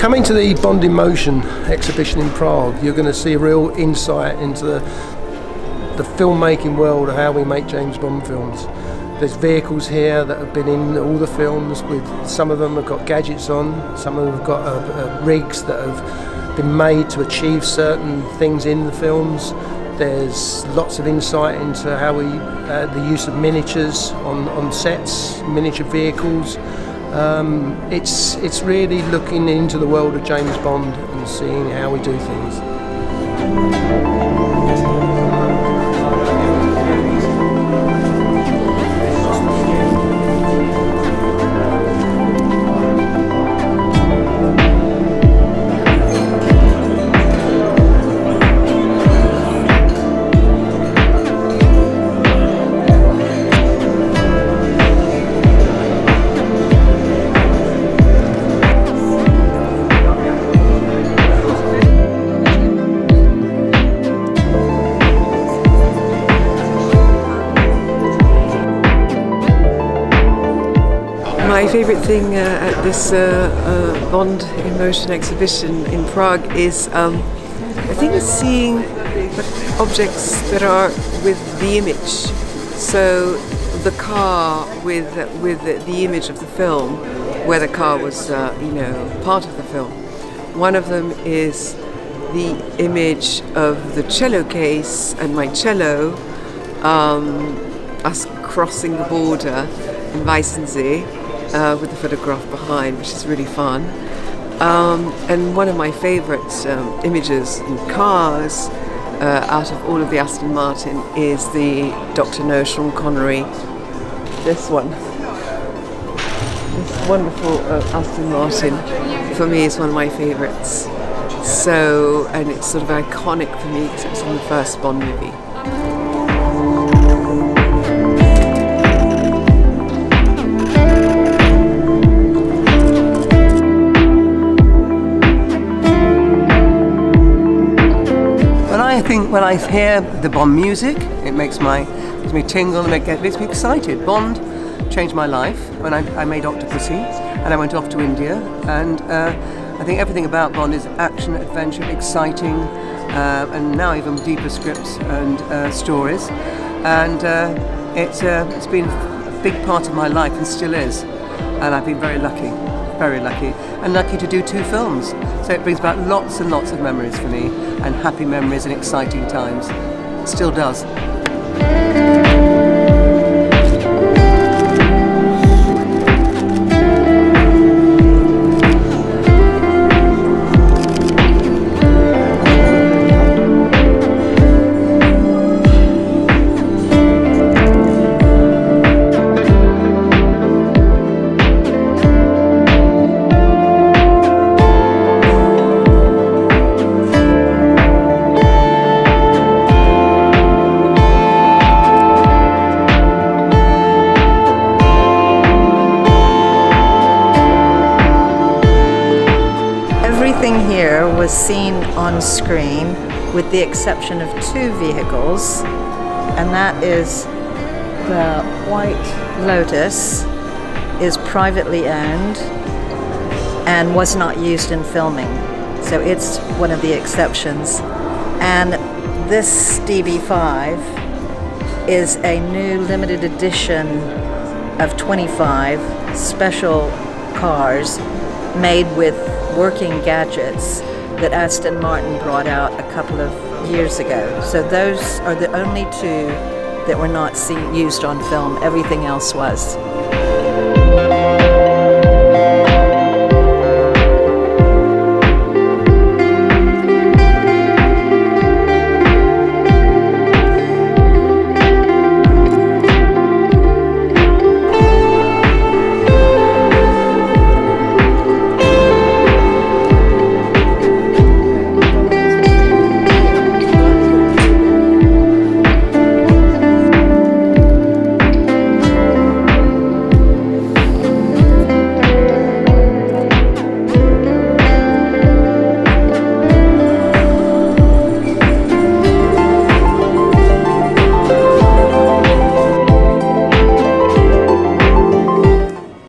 Coming to the Bond in Motion exhibition in Prague, you're going to see a real insight into the filmmaking world of how we make James Bond films. There's vehicles here that have been in all the films, with some of them have got gadgets on, some of them have got rigs that have been made to achieve certain things in the films. There's lots of insight into how we, the use of miniatures on sets, miniature vehicles. It's really looking into the world of James Bond and seeing how we do things. My favourite thing at this Bond in Motion exhibition in Prague is, I think, it's seeing objects that are with the image. So the car with the image of the film, where the car was, part of the film. One of them is the image of the cello case and my cello, us crossing the border in Weissensee. With the photograph behind, which is really fun. And one of my favourite images in cars out of all of the Aston Martin is the Dr. No Sean Connery. This one. This wonderful Aston Martin, for me, is one of my favourites. So, and it's sort of iconic for me because it was in the first Bond movie. When I hear the Bond music, it makes me tingle and it makes me excited. Bond changed my life when I made Octopussy and I went off to India, and I think everything about Bond is action, adventure, exciting, and now even deeper scripts and stories. And it's been a big part of my life and still is, and I've been very lucky, and lucky to do 2 films. So it brings back lots and lots of memories for me, and happy memories and exciting times. It still does. Everything here was seen on screen with the exception of 2 vehicles, and that is the White Lotus is privately owned and was not used in filming, so it's one of the exceptions. And this DB5 is a new limited edition of 25 special cars made with working gadgets that Aston Martin brought out a couple of years ago. So those are the only 2 that were not used on film. Everything else was.